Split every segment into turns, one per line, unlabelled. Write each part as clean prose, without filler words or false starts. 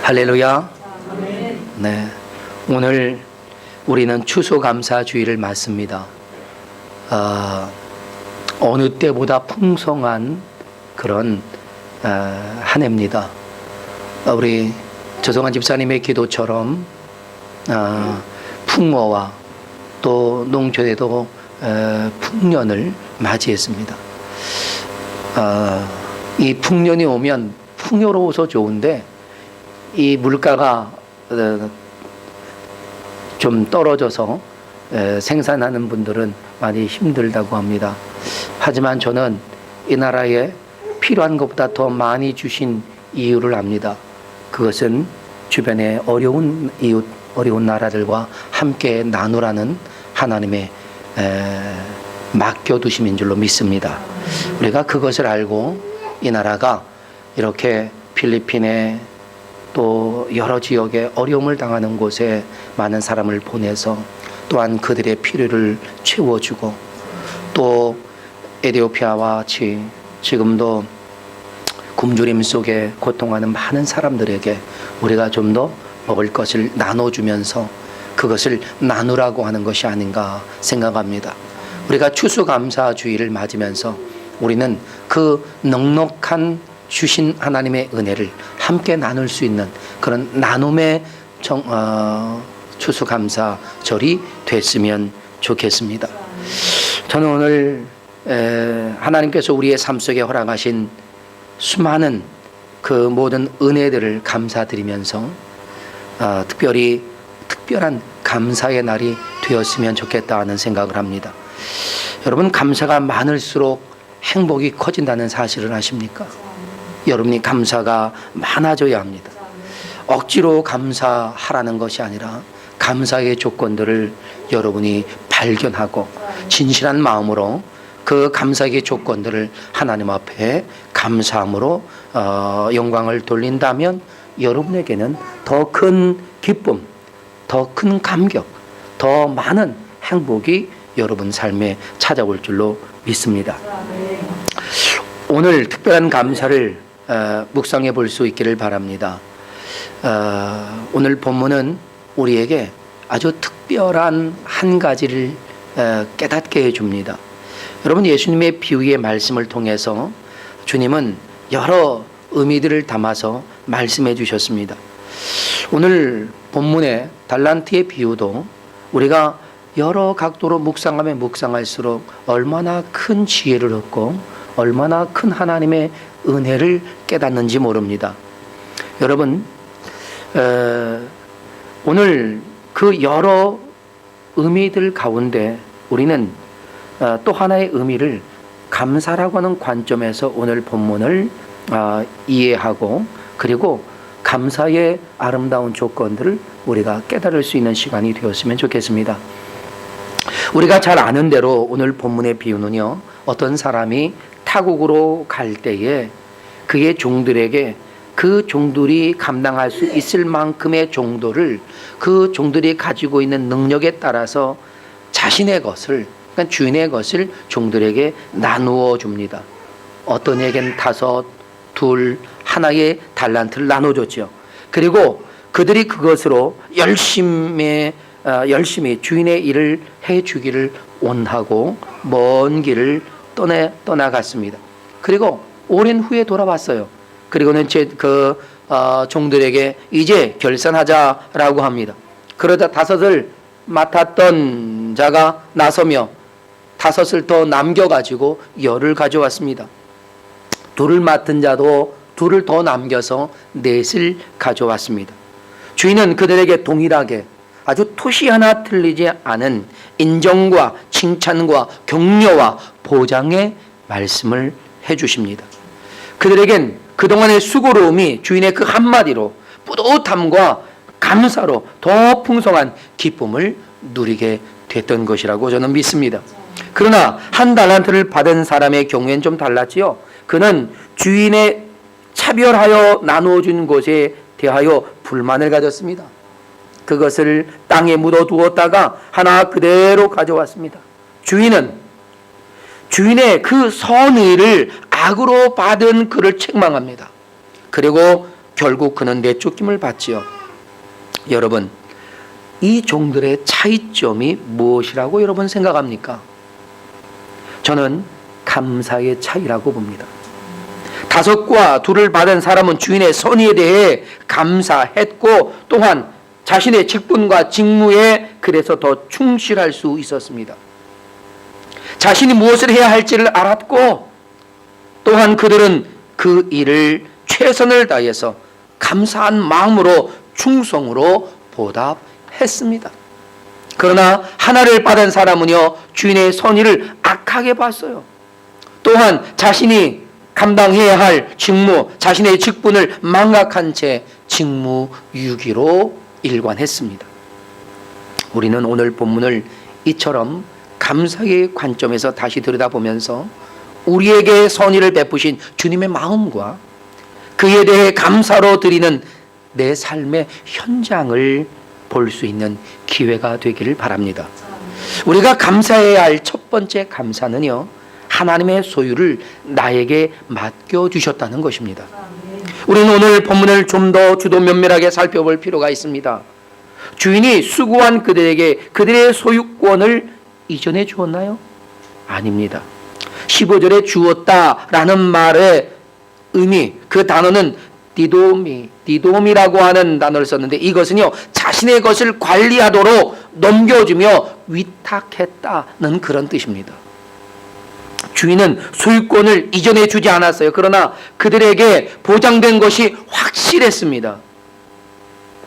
할렐루야. 네, 오늘 우리는 추수감사주일을 맞습니다. 어느 때보다 풍성한 그런 한 해입니다. 우리 조성환 집사님의 기도처럼 풍어와 또 농촌에도 풍년을 맞이했습니다. 이 풍년이 오면 풍요로워서 좋은데 이 물가가 좀 떨어져서 생산하는 분들은 많이 힘들다고 합니다. 하지만 저는 이 나라에 필요한 것보다 더 많이 주신 이유를 압니다. 그것은 주변에 어려운 이웃, 어려운 나라들과 함께 나누라는 하나님의 맡겨두심인 줄로 믿습니다. 우리가 그것을 알고 이 나라가 이렇게 필리핀에 또 여러 지역에 어려움을 당하는 곳에 많은 사람을 보내서 또한 그들의 필요를 채워주고 또 에티오피아와 같이 지금도 굶주림 속에 고통하는 많은 사람들에게 우리가 좀 더 먹을 것을 나눠주면서 그것을 나누라고 하는 것이 아닌가 생각합니다. 우리가 추수감사주의를 맞으면서 우리는 그 넉넉한 주신 하나님의 은혜를 함께 나눌 수 있는 그런 나눔의 추수감사절이 됐으면 좋겠습니다. 저는 오늘 하나님께서 우리의 삶 속에 허락하신 수많은 그 모든 은혜들을 감사드리면서 특별히 특별한 감사의 날이 되었으면 좋겠다 하는 생각을 합니다. 여러분, 감사가 많을수록 행복이 커진다는 사실을 아십니까? 여러분이 감사가 많아져야 합니다. 억지로 감사하라는 것이 아니라 감사의 조건들을 여러분이 발견하고 진실한 마음으로 그 감사의 조건들을 하나님 앞에 감사함으로 영광을 돌린다면 여러분에게는 더 큰 기쁨, 더 큰 감격, 더 많은 행복이 여러분 삶에 찾아올 줄로 믿습니다. 오늘 특별한 감사를 묵상해 볼 수 있기를 바랍니다. 오늘 본문은 우리에게 아주 특별한 한 가지를 깨닫게 해줍니다. 여러분, 예수님의 비유의 말씀을 통해서 주님은 여러 의미들을 담아서 말씀해 주셨습니다. 오늘 본문의 달란트의 비유도 우리가 여러 각도로 묵상하면 묵상할수록 얼마나 큰 지혜를 얻고 얼마나 큰 하나님의 은혜를 깨닫는지 모릅니다. 여러분, 오늘 그 여러 의미들 가운데 우리는 또 하나의 의미를 감사라고 하는 관점에서 오늘 본문을 이해하고 그리고 감사의 아름다운 조건들을 우리가 깨달을 수 있는 시간이 되었으면 좋겠습니다. 우리가 잘 아는 대로 오늘 본문의 비유는요, 어떤 사람이 타국으로 갈 때에 그의 종들에게 그 종들이 감당할 수 있을 만큼의 정도를 그 종들이 가지고 있는 능력에 따라서 자신의 것을, 그러니까 주인의 것을 종들에게 나누어 줍니다. 어떤 에겐 5, 2, 하나의 달란트를 나눠줬죠. 그리고 그들이 그것으로 열심히 주인의 일을 해주기를 원하고 먼 길을 떠나갔습니다. 그리고 오랜 후에 돌아왔어요. 그리고는 종들에게 이제 결산하자라고 합니다. 그러자 5을 맡았던 자가 나서며 5을 더 남겨가지고 10을 가져왔습니다. 2를 맡은 자도 2를 더 남겨서 4을 가져왔습니다. 주인은 그들에게 동일하게 아주 토시 하나 틀리지 않은 인정과 칭찬과 격려와 보장의 말씀을 해주십니다. 그들에겐 그동안의 수고로움이 주인의 그 한마디로 뿌듯함과 감사로 더 풍성한 기쁨을 누리게 됐던 것이라고 저는 믿습니다. 그러나 한 달란트를 받은 사람의 경우엔 좀 달랐지요. 그는 주인의 차별하여 나누어준 것에 대하여 불만을 가졌습니다. 그것을 땅에 묻어두었다가 하나 그대로 가져왔습니다. 주인은 주인의 그 선의를 악으로 받은 그를 책망합니다. 그리고 결국 그는 내쫓김을 받지요. 여러분, 이 종들의 차이점이 무엇이라고 여러분 생각합니까? 저는 감사의 차이라고 봅니다. 5과 2을 받은 사람은 주인의 선의에 대해 감사했고 또한 자신의 직분과 직무에 그래서 더 충실할 수 있었습니다. 자신이 무엇을 해야 할지를 알았고 또한 그들은 그 일을 최선을 다해서 감사한 마음으로 충성으로 보답했습니다. 그러나 하나를 받은 사람은요, 주인의 선의를 악하게 봤어요. 또한 자신이 감당해야 할 직무, 자신의 직분을 망각한 채 직무유기로 일관했습니다. 우리는 오늘 본문을 이처럼 감사의 관점에서 다시 들여다보면서 우리에게 선의를 베푸신 주님의 마음과 그에 대해 감사로 드리는 내 삶의 현장을 볼 수 있는 기회가 되기를 바랍니다. 우리가 감사해야 할 첫 번째 감사는요, 하나님의 소유를 나에게 맡겨주셨다는 것입니다. 우리는 오늘 본문을 좀 더 주도 면밀하게 살펴볼 필요가 있습니다. 주인이 수고한 그들에게 그들의 소유권을 이전해 주었나요? 아닙니다. 15절에 주었다라는 말의 의미, 그 단어는 디도미라고 하는 단어를 썼는데 이것은요, 자신의 것을 관리하도록 넘겨주며 위탁했다는 그런 뜻입니다. 주인은 소유권을 이전해 주지 않았어요. 그러나 그들에게 보장된 것이 확실했습니다.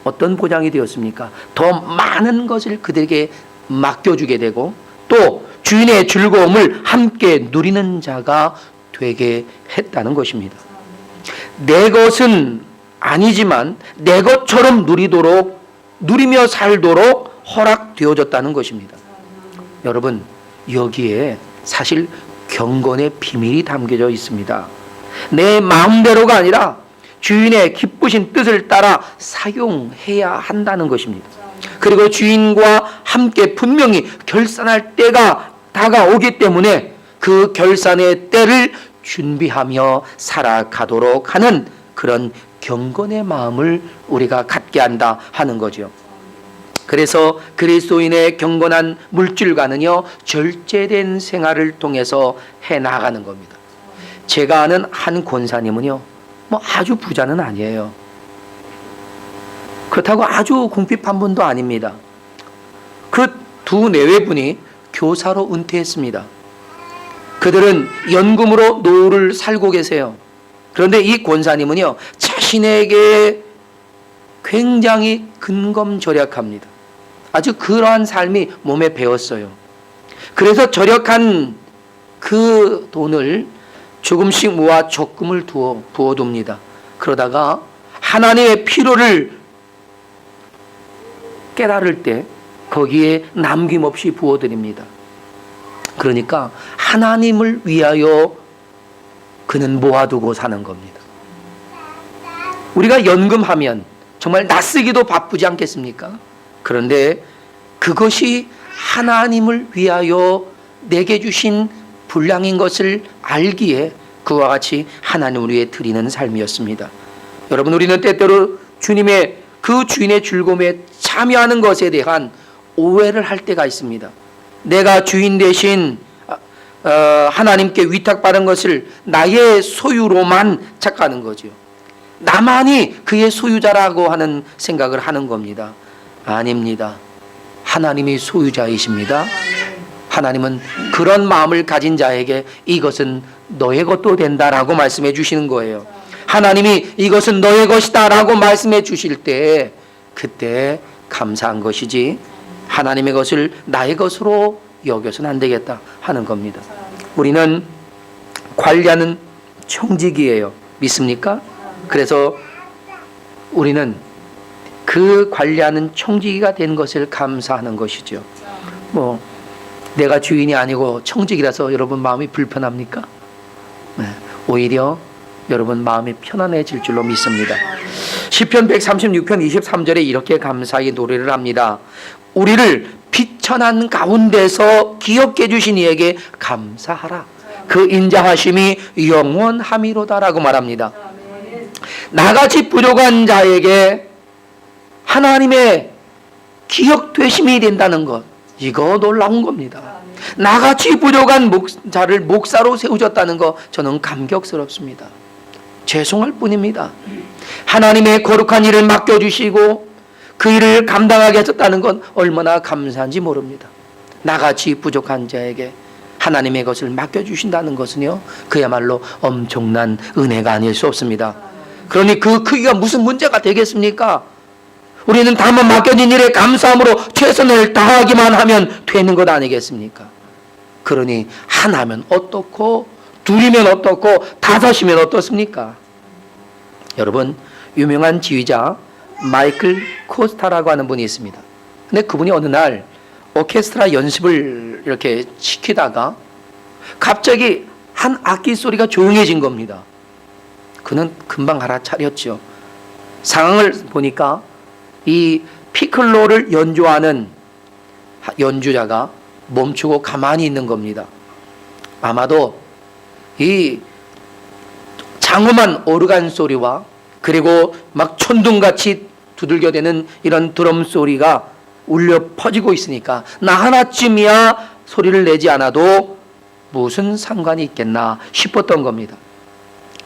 어떤 보장이 되었습니까? 더 많은 것을 그들에게 맡겨주게 되고 또 주인의 즐거움을 함께 누리는 자가 되게 했다는 것입니다. 내 것은 아니지만 내 것처럼 누리며 살도록 허락되어졌다는 것입니다. 여러분, 여기에 사실 경건의 비밀이 담겨져 있습니다. 내 마음대로가 아니라 주인의 기쁘신 뜻을 따라 사용해야 한다는 것입니다. 그리고 주인과 함께 분명히 결산할 때가 다가오기 때문에 그 결산의 때를 준비하며 살아가도록 하는 그런 경건의 마음을 우리가 갖게 한다 하는 거죠. 그래서 그리스도인의 경건한 물질과는요, 절제된 생활을 통해서 해나가는 겁니다. 제가 아는 한 권사님은요, 아주 부자는 아니에요. 그렇다고 아주 궁핍한 분도 아닙니다. 그 두 내외분이 교사로 은퇴했습니다. 그들은 연금으로 노후를 살고 계세요. 그런데 이 권사님은요, 자신에게 굉장히 근검절약합니다. 아주 그러한 삶이 몸에 배었어요. 그래서 절약한 그 돈을 조금씩 모아 적금을 부어둡니다. 그러다가 하나님의 필요를 깨달을 때 거기에 남김없이 부어드립니다. 그러니까 하나님을 위하여 그는 모아두고 사는 겁니다. 우리가 연금하면 정말 낯쓰기도 바쁘지 않겠습니까? 그런데 그것이 하나님을 위하여 내게 주신 분량인 것을 알기에 그와 같이 하나님을 위해 드리는 삶이었습니다. 여러분, 우리는 때때로 그 주인의 즐거움에 참여하는 것에 대한 오해를 할 때가 있습니다. 내가 주인 대신 하나님께 위탁받은 것을 나의 소유로만 착각하는 거죠. 나만이 그의 소유자라고 하는 생각을 하는 겁니다. 아닙니다. 하나님이 소유자이십니다. 하나님은 그런 마음을 가진 자에게 이것은 너의 것도 된다라고 말씀해 주시는 거예요. 하나님이 이것은 너의 것이다 라고 말씀해 주실 때 그때 감사한 것이지 하나님의 것을 나의 것으로 여겨서는 안 되겠다 하는 겁니다. 우리는 관리하는 청직이에요. 믿습니까? 그래서 우리는 그 관리하는 청지기가 된 것을 감사하는 것이죠. 내가 주인이 아니고 청지기라서 여러분 마음이 불편합니까? 네, 오히려 여러분 마음이 편안해질 줄로 믿습니다. 시편 136편 23절에 이렇게 감사의 노래를 합니다. 우리를 비천한 가운데서 기억해 주신 이에게 감사하라. 그 인자하심이 영원함이로다라고 말합니다. 나같이 부족한 자에게 하나님의 기억되심이 된다는 것, 이거 놀라운 겁니다. 나같이 부족한 자를 목사로 세우셨다는 것, 저는 감격스럽습니다. 죄송할 뿐입니다. 하나님의 거룩한 일을 맡겨주시고 그 일을 감당하게 하셨다는 건 얼마나 감사한지 모릅니다. 나같이 부족한 자에게 하나님의 것을 맡겨주신다는 것은요, 그야말로 엄청난 은혜가 아닐 수 없습니다. 그러니 그 크기가 무슨 문제가 되겠습니까? 우리는 다만 맡겨진 일에 감사함으로 최선을 다하기만 하면 되는 것 아니겠습니까? 그러니 하나면 어떻고, 둘이면 어떻고, 다섯이면 어떻습니까? 여러분, 유명한 지휘자 마이클 코스타라고 하는 분이 있습니다. 근데 그분이 어느 날 오케스트라 연습을 이렇게 시키다가 갑자기 한 악기 소리가 조용해진 겁니다. 그는 금방 알아차렸죠. 상황을 보니까 이 피클로를 연주하는 연주자가 멈추고 가만히 있는 겁니다. 아마도 이 장엄한 오르간 소리와 그리고 막 천둥같이 두들겨대는 이런 드럼 소리가 울려 퍼지고 있으니까 나 하나쯤이야 소리를 내지 않아도 무슨 상관이 있겠나 싶었던 겁니다.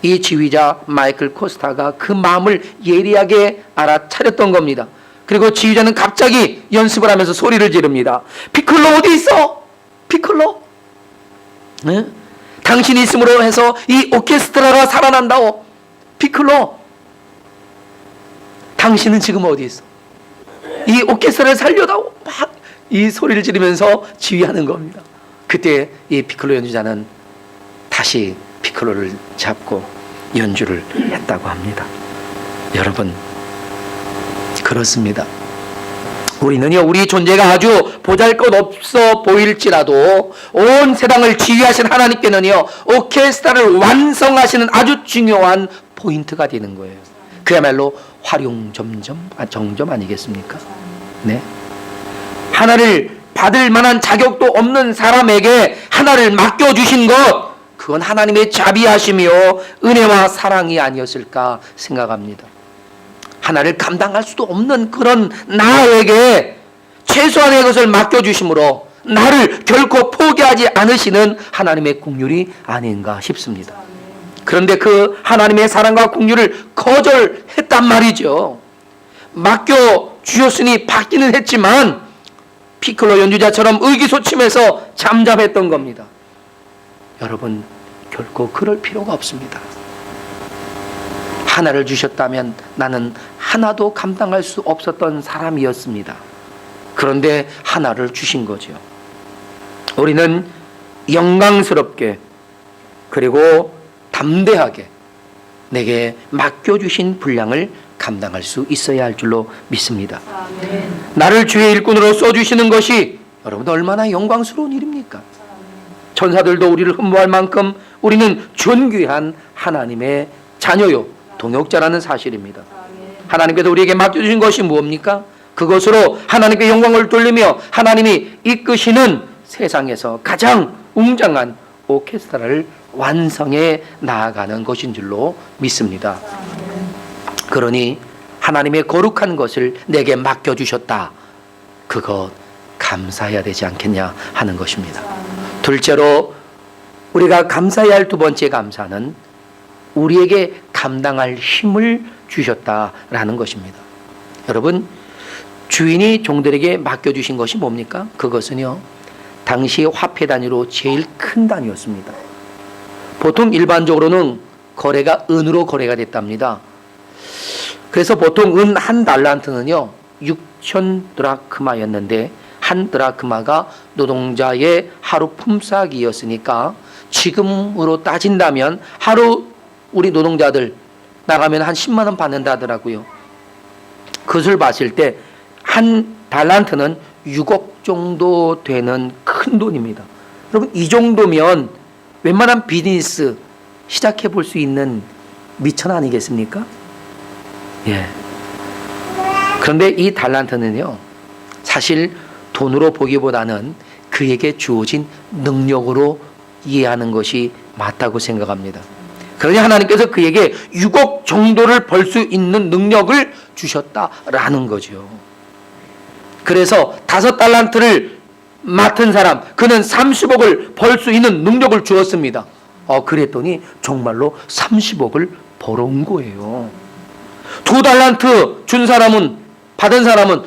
이 지휘자 마이클 코스타가 그 마음을 예리하게 알아차렸던 겁니다. 그리고 지휘자는 갑자기 연습을 하면서 소리를 지릅니다. 피클로 어디 있어? 피클로? 네? 당신이 있음으로 해서 이 오케스트라가 살아난다오. 피클로, 당신은 지금 어디 있어? 이 오케스트라를 살려다오. 막 이 소리를 지르면서 지휘하는 겁니다. 그때 이 피클로 연주자는 다시 피클로를 잡고 연주를 했다고 합니다. 여러분, 그렇습니다. 우리는요, 우리 존재가 아주 보잘것없어 보일지라도 온 세상을 지휘하신 하나님께는요, 오케스트라를 완성하시는 아주 중요한 포인트가 되는 거예요. 그야말로 활용정점 아니겠습니까? 네. 하나를 받을 만한 자격도 없는 사람에게 하나를 맡겨주신 것, 그건 하나님의 자비하시며 은혜와 사랑이 아니었을까 생각합니다. 하나를 감당할 수도 없는 그런 나에게 최소한의 것을 맡겨주심으로 나를 결코 포기하지 않으시는 하나님의 긍휼이 아닌가 싶습니다. 그런데 그 하나님의 사랑과 긍휼을 거절했단 말이죠. 맡겨주셨으니 받기는 했지만 피클로 연주자처럼 의기소침해서 잠잠했던 겁니다. 여러분, 결코 그럴 필요가 없습니다. 하나를 주셨다면 나는 하나도 감당할 수 없었던 사람이었습니다. 그런데 하나를 주신 거죠. 우리는 영광스럽게 그리고 담대하게 내게 맡겨주신 분량을 감당할 수 있어야 할 줄로 믿습니다. 아멘. 나를 주의 일꾼으로 써주시는 것이 여러분 얼마나 영광스러운 일입니까? 천사들도 우리를 흠모할 만큼 우리는 존귀한 하나님의 자녀요, 동역자라는 사실입니다. 하나님께서 우리에게 맡겨주신 것이 무엇입니까? 그것으로 하나님께 영광을 돌리며 하나님이 이끄시는 세상에서 가장 웅장한 오케스트라를 완성해 나아가는 것인 줄로 믿습니다. 그러니 하나님의 거룩한 것을 내게 맡겨주셨다, 그것 감사해야 되지 않겠냐 하는 것입니다. 둘째로 우리가 감사해야 할 두 번째 감사는 우리에게 감당할 힘을 주셨다라는 것입니다. 여러분, 주인이 종들에게 맡겨주신 것이 뭡니까? 그것은요, 당시 화폐 단위로 제일 큰 단위였습니다. 보통 일반적으로는 거래가 은으로 거래가 됐답니다. 그래서 보통 은 한 달란트는요 6천 드라크마였는데, 한 드라크마가 노동자의 하루 품삯이었으니까 지금으로 따진다면 하루 우리 노동자들 나가면 한 10만 원 받는다 하더라고요. 그것을 봤을 때 한 달란트는 6억 정도 되는 큰 돈입니다. 여러분, 이 정도면 웬만한 비즈니스 시작해 볼 수 있는 미천 아니겠습니까? 예. 그런데 이 달란트는요, 사실 돈으로 보기보다는 그에게 주어진 능력으로 이해하는 것이 맞다고 생각합니다. 그러니 하나님께서 그에게 6억 정도를 벌 수 있는 능력을 주셨다라는 거죠. 그래서 5달란트를 맡은 사람, 그는 30억을 벌 수 있는 능력을 주었습니다. 그랬더니 정말로 30억을 벌어온 거예요. 2달란트 준 사람은, 받은 사람은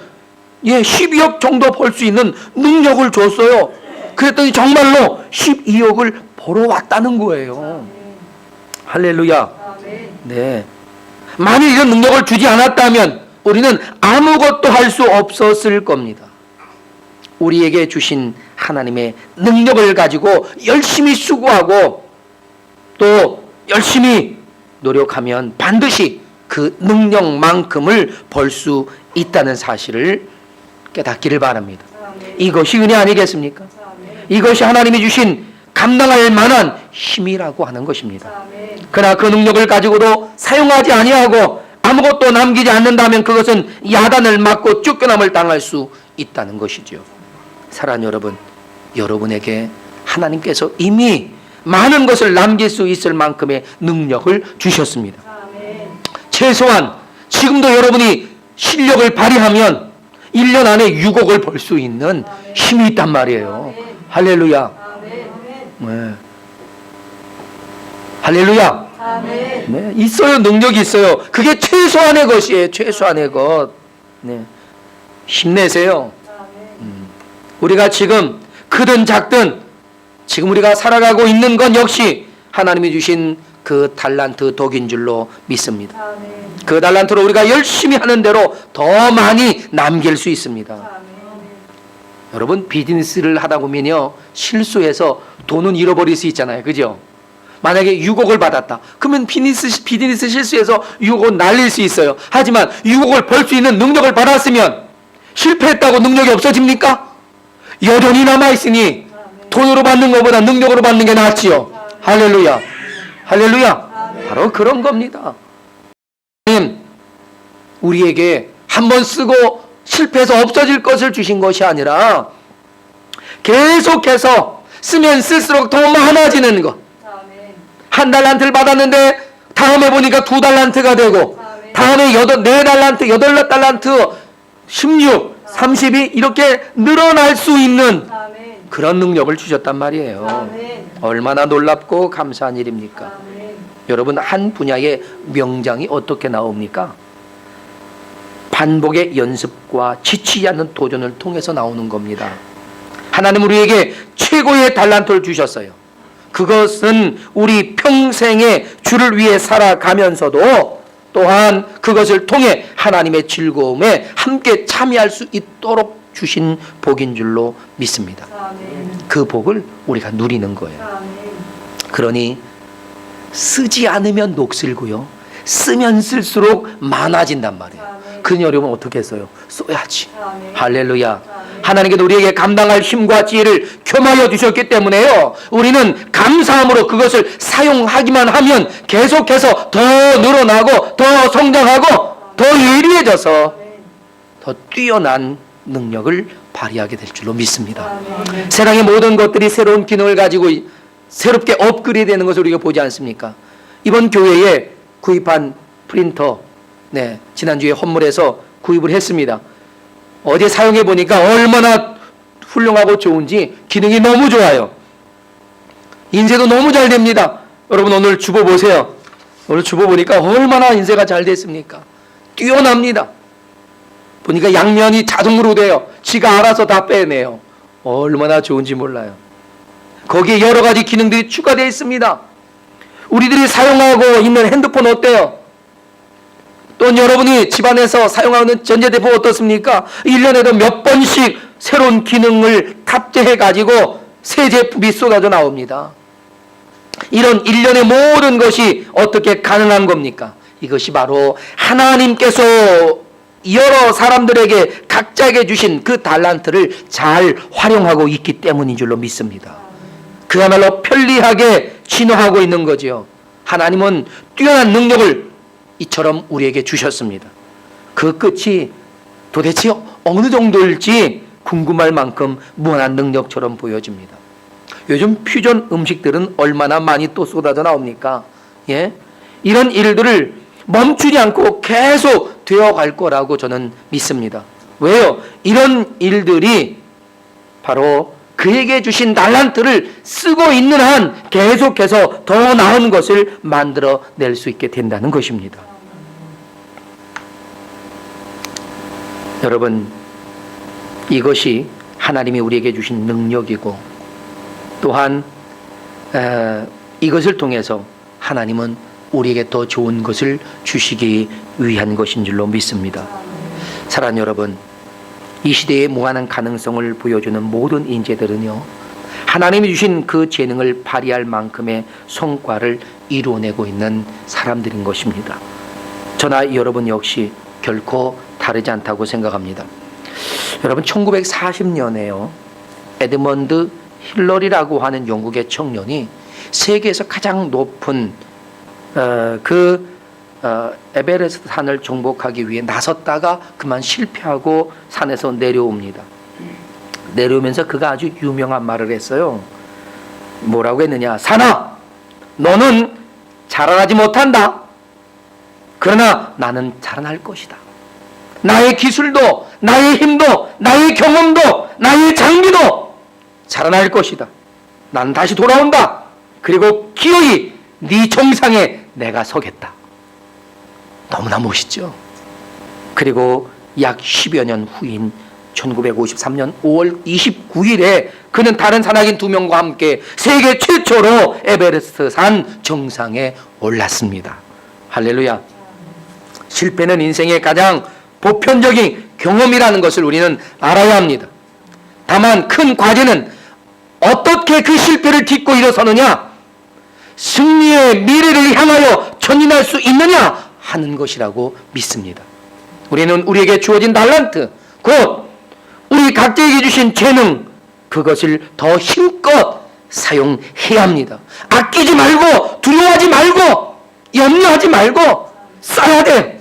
12억 정도 벌 수 있는 능력을 줬어요. 그랬더니 정말로 12억을 벌어왔다는 거예요. 할렐루야. 네. 만일 이런 능력을 주지 않았다면 우리는 아무것도 할 수 없었을 겁니다. 우리에게 주신 하나님의 능력을 가지고 열심히 수고하고 또 열심히 노력하면 반드시 그 능력만큼을 벌 수 있다는 사실을 깨닫기를 바랍니다. 이것이 은혜 아니겠습니까? 이것이 하나님이 주신 감당할 만한 힘이라고 하는 것입니다. 그러나 그 능력을 가지고도 사용하지 아니하고 아무것도 남기지 않는다면 그것은 야단을 맞고 쫓겨남을 당할 수 있다는 것이죠. 사랑하는 여러분, 여러분에게 하나님께서 이미 많은 것을 남길 수 있을 만큼의 능력을 주셨습니다. 최소한 지금도 여러분이 실력을 발휘하면 1년 안에 6억을 벌 수 있는 힘이 있단 말이에요. 할렐루야. 네. 할렐루야. 네. 있어요. 능력이 있어요. 그게 최소한의 것이에요. 최소한의 것. 네. 힘내세요. 우리가 지금 크든 작든 지금 우리가 살아가고 있는 건 역시 하나님이 주신 그 달란트 덕인 줄로 믿습니다. 그 달란트로 우리가 열심히 하는 대로 더 많이 남길 수 있습니다. 여러분, 비즈니스를 하다 보면요, 실수해서 돈은 잃어버릴 수 있잖아요. 그죠? 만약에 6억을 받았다. 그러면 비즈니스 실수해서 6억을 날릴 수 있어요. 하지만 6억을 벌 수 있는 능력을 받았으면 실패했다고 능력이 없어집니까? 여전히 남아있으니 돈으로 받는 것보다 능력으로 받는 게 낫지요. 할렐루야. 할렐루야. 바로 그런 겁니다. 하나님, 우리에게 한번 쓰고 실패해서 없어질 것을 주신 것이 아니라 계속해서 쓰면 쓸수록 더 많아지는 것. 한 달란트를 받았는데 다음에 보니까 2달란트가 되고 다음에 4달란트, 8달란트, 16, 32 이렇게 늘어날 수 있는 그런 능력을 주셨단 말이에요. 얼마나 놀랍고 감사한 일입니까? 여러분, 한 분야의 명장이 어떻게 나옵니까? 반복의 연습과 지치지 않는 도전을 통해서 나오는 겁니다. 하나님 우리에게 최고의 달란트를 주셨어요. 그것은 우리 평생에 주를 위해 살아가면서도 또한 그것을 통해 하나님의 즐거움에 함께 참여할 수 있도록 주신 복인 줄로 믿습니다. 그 복을 우리가 누리는 거예요. 그러니 쓰지 않으면 녹슬고요, 쓰면 쓸수록 많아진단 말이에요. 그러니 여러분 어떻게 했어요? 써야지. 할렐루야. 하나님께서 우리에게 감당할 힘과 지혜를 겸하여 주셨기 때문에요, 우리는 감사함으로 그것을 사용하기만 하면 계속해서 더 늘어나고 더 성장하고 더 예리해져서 더 뛰어난 능력을 발휘하게 될 줄로 믿습니다. 세상의 모든 것들이 새로운 기능을 가지고 새롭게 업그레이드되는 것을 우리가 보지 않습니까? 이번 교회에 구입한 프린터, 지난주에 헌물에서 구입을 했습니다. 어제 사용해 보니까 얼마나 훌륭하고 좋은지 기능이 너무 좋아요. 인쇄도 너무 잘 됩니다. 여러분 오늘 주보 보세요. 오늘 주보 보니까 얼마나 인쇄가 잘 됐습니까? 뛰어납니다. 보니까 양면이 자동으로 돼요. 지가 알아서 다 빼내요. 얼마나 좋은지 몰라요. 거기에 여러 가지 기능들이 추가되어 있습니다. 우리들이 사용하고 있는 핸드폰 어때요? 또 여러분이 집안에서 사용하는 전자제품 어떻습니까? 1년에도 몇 번씩 새로운 기능을 탑재해 가지고 새 제품이 쏟아져 나옵니다. 이런 일련의 모든 것이 어떻게 가능한 겁니까? 이것이 바로 하나님께서 여러 사람들에게 각자에게 주신 그 달란트를 잘 활용하고 있기 때문인 줄로 믿습니다. 그야말로 편리하게 진화하고 있는 거지요. 하나님은 뛰어난 능력을 이처럼 우리에게 주셨습니다. 그 끝이 도대체 어느 정도일지 궁금할 만큼 무한한 능력처럼 보여집니다. 요즘 퓨전 음식들은 얼마나 많이 또 쏟아져 나옵니까? 예? 이런 일들을 멈추지 않고 계속 되어갈 거라고 저는 믿습니다. 왜요? 이런 일들이 바로 그에게 주신 달란트를 쓰고 있는 한 계속해서 더 나은 것을 만들어낼 수 있게 된다는 것입니다. 여러분, 이것이 하나님이 우리에게 주신 능력이고 또한 이것을 통해서 하나님은 우리에게 더 좋은 것을 주시기 위한 것인 줄로 믿습니다. 사랑하는 여러분, 이 시대의 무한한 가능성을 보여주는 모든 인재들은요, 하나님이 주신 그 재능을 발휘할 만큼의 성과를 이루어내고 있는 사람들인 것입니다. 저나 여러분 역시 결코 다르지 않다고 생각합니다. 여러분, 1940년에요 에드먼드 힐러리라고 하는 영국의 청년이 세계에서 가장 높은 에베레스트 산을 정복하기 위해 나섰다가 그만 실패하고 산에서 내려옵니다. 내려오면서 그가 아주 유명한 말을 했어요. 뭐라고 했느냐? 산아, 너는 자라나지 못한다. 그러나 나는 자라날 것이다. 나의 기술도, 나의 힘도, 나의 경험도, 나의 장비도 자라날 것이다. 나는 다시 돌아온다. 그리고 기어이 네 정상에 내가 서겠다. 너무나 멋있죠. 그리고 약 10여 년 후인 1953년 5월 29일에 그는 다른 산악인 2명과 함께 세계 최초로 에베레스트 산 정상에 올랐습니다. 할렐루야. 실패는 인생의 가장 보편적인 경험이라는 것을 우리는 알아야 합니다. 다만 큰 과제는 어떻게 그 실패를 딛고 일어서느냐, 승리의 미래를 향하여 전진할 수 있느냐 하는 것이라고 믿습니다. 우리는 우리에게 주어진 달란트, 곧 우리 각자에게 주신 재능, 그것을 더 힘껏 사용해야 합니다. 아끼지 말고, 두려워하지 말고, 염려하지 말고 써야 돼.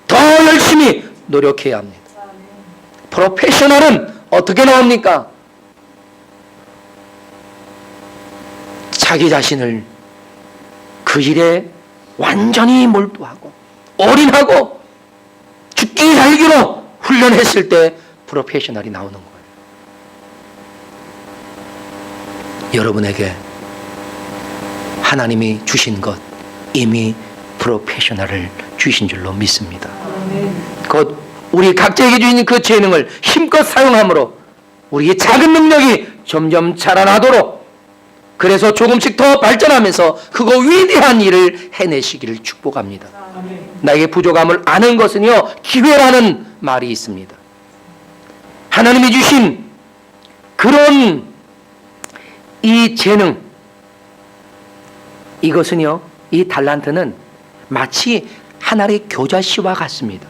더 열심히 노력해야 합니다. 프로페셔널은 어떻게 나옵니까? 자기 자신을 그 일에 완전히 몰두하고 올인하고 죽기 살기로 훈련했을 때 프로페셔널이 나오는 거예요. 여러분에게 하나님이 주신 것, 이미 프로페셔널을 주신 줄로 믿습니다. 곧 우리 각자에게 주신 그 재능을 힘껏 사용함으로 우리의 작은 능력이 점점 자라나도록, 그래서 조금씩 더 발전하면서 그거 위대한 일을 해내시기를 축복합니다. 나에게 부족함을 아는 것은요, 기회라는 말이 있습니다. 하나님이 주신 그런 이 재능, 이것은요, 이 달란트는 마치 하나의 교자씨와 같습니다.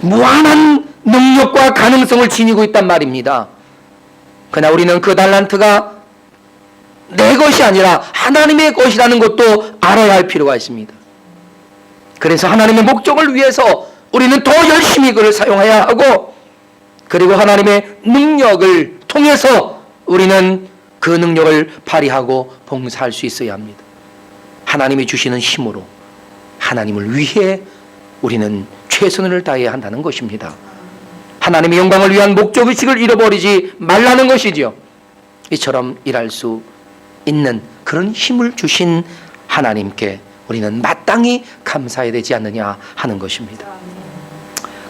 무한한 능력과 가능성을 지니고 있단 말입니다. 그러나 우리는 그 달란트가 내 것이 아니라 하나님의 것이라는 것도 알아야 할 필요가 있습니다. 그래서 하나님의 목적을 위해서 우리는 더 열심히 그를 사용해야 하고, 그리고 하나님의 능력을 통해서 우리는 그 능력을 발휘하고 봉사할 수 있어야 합니다. 하나님이 주시는 힘으로 하나님을 위해 우리는 최선을 다해야 한다는 것입니다. 하나님의 영광을 위한 목적의식을 잃어버리지 말라는 것이죠. 이처럼 일할 수 있는 그런 힘을 주신 하나님께 우리는 마땅히 감사해야 되지 않느냐 하는 것입니다.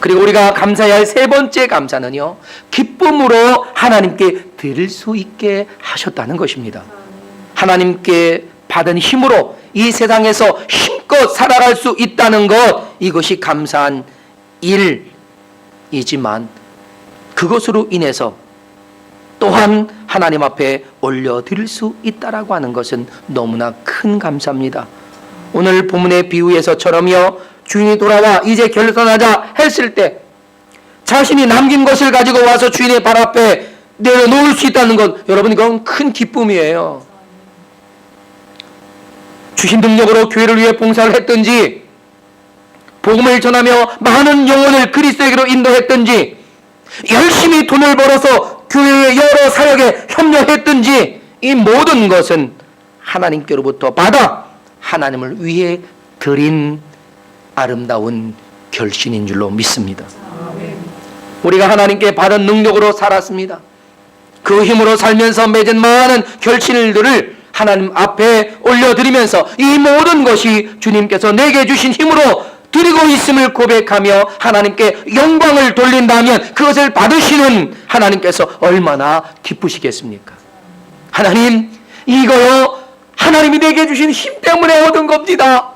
그리고 우리가 감사해야 할 세 번째 감사는요, 기쁨으로 하나님께 드릴 수 있게 하셨다는 것입니다. 하나님께 받은 힘으로 이 세상에서 힘껏 살아갈 수 있다는 것, 이것이 감사한 일이지만 그것으로 인해서 또한 하나님 앞에 올려드릴 수 있다라고 하는 것은 너무나 큰 감사입니다. 오늘 본문의 비유에서처럼요, 주인이 돌아와 이제 결산하자 했을 때 자신이 남긴 것을 가지고 와서 주인의 발 앞에 내려놓을 수 있다는 것, 여러분, 이건 큰 기쁨이에요. 주신 능력으로 교회를 위해 봉사를 했든지, 복음을 전하며 많은 영혼을 그리스도에게로 인도했든지, 열심히 돈을 벌어서 교회의 여러 사역에 협력했든지, 이 모든 것은 하나님께로부터 받아 하나님을 위해 드린 아름다운 결신인 줄로 믿습니다. 우리가 하나님께 받은 능력으로 살았습니다. 그 힘으로 살면서 맺은 많은 결실들을 하나님 앞에 올려드리면서 이 모든 것이 주님께서 내게 주신 힘으로 드리고 있음을 고백하며 하나님께 영광을 돌린다면 그것을 받으시는 하나님께서 얼마나 기쁘시겠습니까? 하나님, 이거요 하나님이 내게 주신 힘 때문에 얻은 겁니다.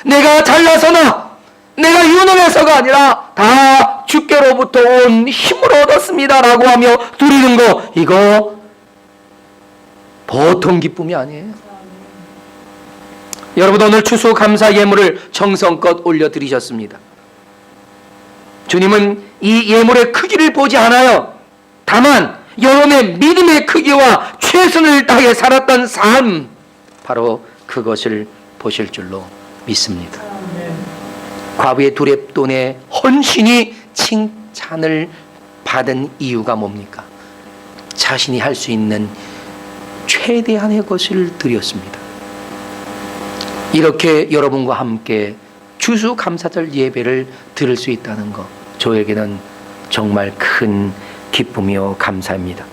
내가 잘나서나 내가 유능해서가 아니라 다 주께로부터 온 힘으로 얻었습니다 라고 하며 드리는 거, 이거 보통 기쁨이 아니에요. 여러분, 오늘 추수감사 예물을 정성껏 올려드리셨습니다. 주님은 이 예물의 크기를 보지 않아요. 다만 여러분의 믿음의 크기와 최선을 다해 살았던 삶, 바로 그것을 보실 줄로 믿습니다. 과부의 두렙돈의 헌신이 칭찬을 받은 이유가 뭡니까? 자신이 할 수 있는 최대한의 것을 드렸습니다. 이렇게 여러분과 함께 추수감사절 예배를 드릴 수 있다는 것, 저에게는 정말 큰 기쁨이요 감사입니다.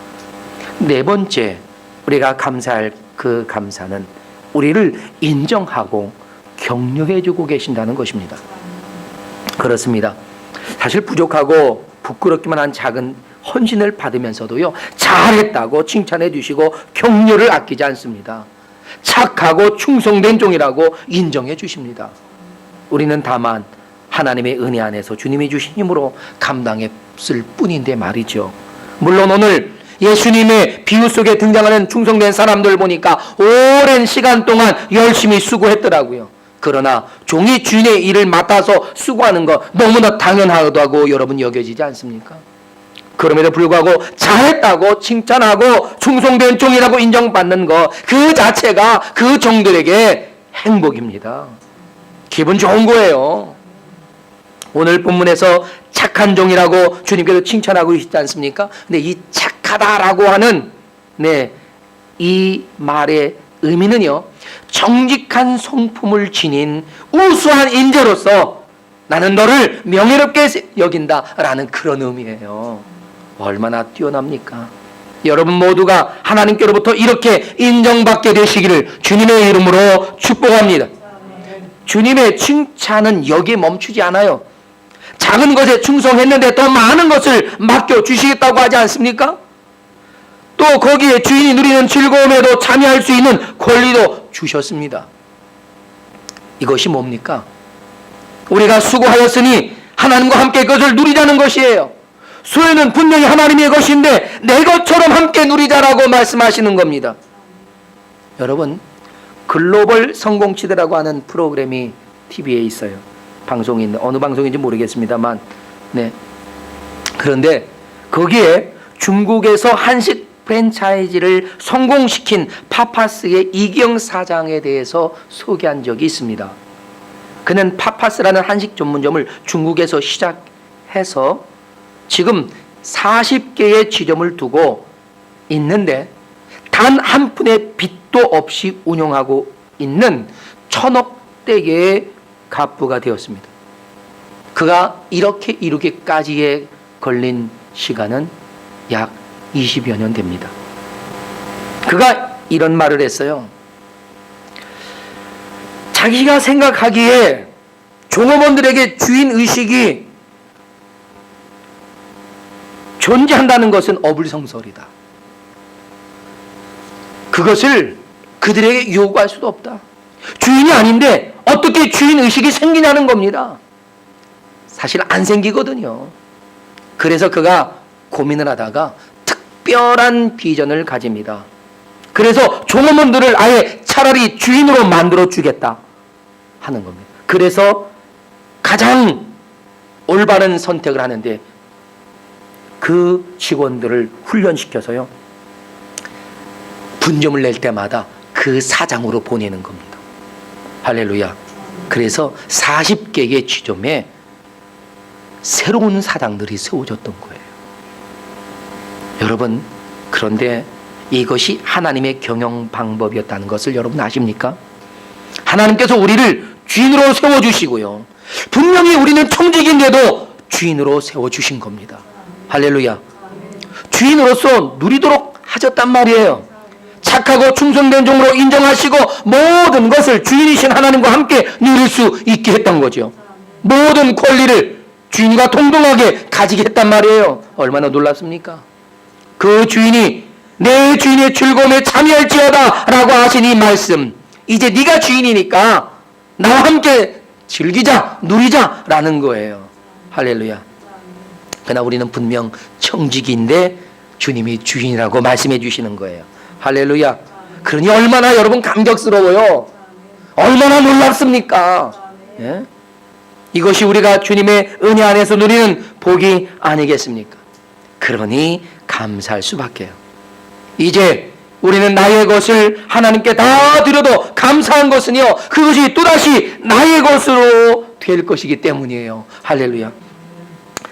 네 번째, 우리가 감사할 그 감사는 우리를 인정하고 격려해주고 계신다는 것입니다. 그렇습니다. 사실 부족하고 부끄럽기만 한 작은 헌신을 받으면서도요, 잘했다고 칭찬해 주시고 격려를 아끼지 않습니다. 착하고 충성된 종이라고 인정해 주십니다. 우리는 다만 하나님의 은혜 안에서 주님이 주신 힘으로 감당했을 뿐인데 말이죠. 물론 오늘 예수님의 비유 속에 등장하는 충성된 사람들 보니까 오랜 시간 동안 열심히 수고했더라고요. 그러나 종이 주인의 일을 맡아서 수고하는 거 너무나 당연하다고 여러분 여겨지지 않습니까? 그럼에도 불구하고 잘했다고 칭찬하고 충성된 종이라고 인정받는 거, 그 자체가 그 종들에게 행복입니다. 기분 좋은 거예요. 오늘 본문에서 착한 종이라고 주님께서 칭찬하고 계시지 않습니까? 근데 이 착하다라고 하는 이 말의 의미는요, 정직한 성품을 지닌 우수한 인재로서 나는 너를 명예롭게 여긴다라는 그런 의미예요. 얼마나 뛰어납니까? 여러분 모두가 하나님께로부터 이렇게 인정받게 되시기를 주님의 이름으로 축복합니다. 주님의 칭찬은 여기에 멈추지 않아요. 작은 것에 충성했는데 더 많은 것을 맡겨주시겠다고 하지 않습니까? 또 거기에 주인이 누리는 즐거움에도 참여할 수 있는 권리도 주셨습니다. 이것이 뭡니까? 우리가 수고하였으니 하나님과 함께 그것을 누리자는 것이에요. 소유는 분명히 하나님의 것인데 내 것처럼 함께 누리자라고 말씀하시는 겁니다. 여러분, 글로벌 성공치대라고 하는 프로그램이 TV에 있어요. 방송이 있는, 어느 방송인지 모르겠습니다만, 그런데 거기에 중국에서 한식 프랜차이즈를 성공시킨 파파스의 이기영 사장에 대해서 소개한 적이 있습니다. 그는 파파스라는 한식 전문점을 중국에서 시작해서 지금 40개의 지점을 두고 있는데 단 한 푼의 빚도 없이 운영하고 있는 1,000억대의 갑부가 되었습니다. 그가 이렇게 이루기까지에 걸린 시간은 약 20여 년 됩니다. 그가 이런 말을 했어요. 자기가 생각하기에 종업원들에게 주인의식이 존재한다는 것은 어불성설이다. 그것을 그들에게 요구할 수도 없다. 주인이 아닌데 어떻게 주인의식이 생기냐는 겁니다. 사실 안 생기거든요. 그래서 그가 고민을 하다가 특별한 비전을 가집니다. 그래서 종업원들을 아예 차라리 주인으로 만들어 주겠다 하는 겁니다. 그래서 가장 올바른 선택을 하는데 그 직원들을 훈련시켜서요, 분점을 낼 때마다 그 사장으로 보내는 겁니다. 할렐루야. 그래서 40개의 지점에 새로운 사장들이 세워졌던 거예요. 여러분, 그런데 이것이 하나님의 경영 방법이었다는 것을 여러분 아십니까? 하나님께서 우리를 주인으로 세워주시고요. 분명히 우리는 청직인데도 주인으로 세워주신 겁니다. 할렐루야. 주인으로서 누리도록 하셨단 말이에요. 착하고 충성된 종으로 인정하시고 모든 것을 주인이신 하나님과 함께 누릴 수 있게 했던 거죠. 모든 권리를 주인과 동등하게 가지게 했단 말이에요. 얼마나 놀랍습니까? 그 주인이 내 주인의 즐거움에 참여할지어다 라고 하신 이 말씀, 이제 네가 주인이니까 나와 함께 즐기자, 누리자 라는 거예요. 할렐루야. 그러나 우리는 분명 청지기인데 주님이 주인이라고 말씀해 주시는 거예요. 할렐루야. 그러니 얼마나 여러분 감격스러워요. 얼마나 놀랍습니까? 예? 이것이 우리가 주님의 은혜 안에서 누리는 복이 아니겠습니까? 그러니 감사할 수밖에요. 이제 우리는 나의 것을 하나님께 다 드려도 감사한 것은요, 그것이 또다시 나의 것으로 될 것이기 때문이에요. 할렐루야.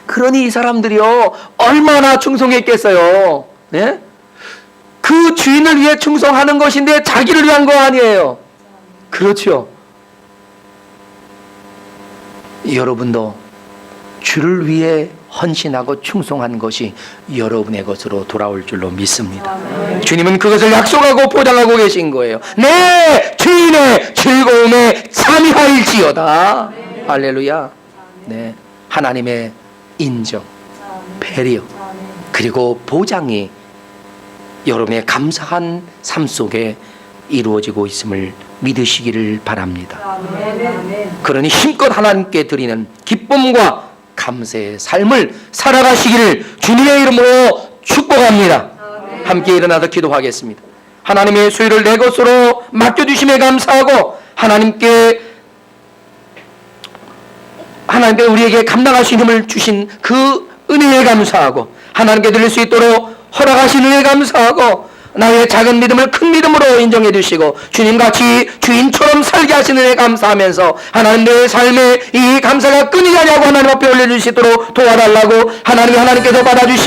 그러니 이 사람들이요, 얼마나 충성했겠어요. 네? 그 주인을 위해 충성하는 것인데 자기를 위한 거 아니에요. 그렇죠. 여러분도 주를 위해 헌신하고 충성한 것이 여러분의 것으로 돌아올 줄로 믿습니다. 주님은 그것을 약속하고 보장하고 계신 거예요. 내 주인의 즐거움에 참여할지어다. 할렐루야. 네, 하나님의 인정, 배려, 그리고 보장이 여러분의 감사한 삶 속에 이루어지고 있음을 믿으시기를 바랍니다. 그러니 힘껏 하나님께 드리는 기쁨과 감사의 삶을 살아가시기를 주님의 이름으로 축복합니다. 함께 일어나서 기도하겠습니다. 하나님의 소유를 내 것으로 맡겨주심에 감사하고 하나님께 우리에게 감당할 수 있는 힘을 주신 그 은혜에 감사하고 하나님께 드릴 수 있도록 허락하신 은혜에 감사하고 나의 작은 믿음을 큰 믿음으로 인정해 주시고 주님같이 주인처럼 살게 하시는 은혜에 감사하면서 하나님 내 삶에 이 감사가 끊이지 않냐고 하나님 앞에 올려주시도록 도와달라고 하나님께서 받아주시고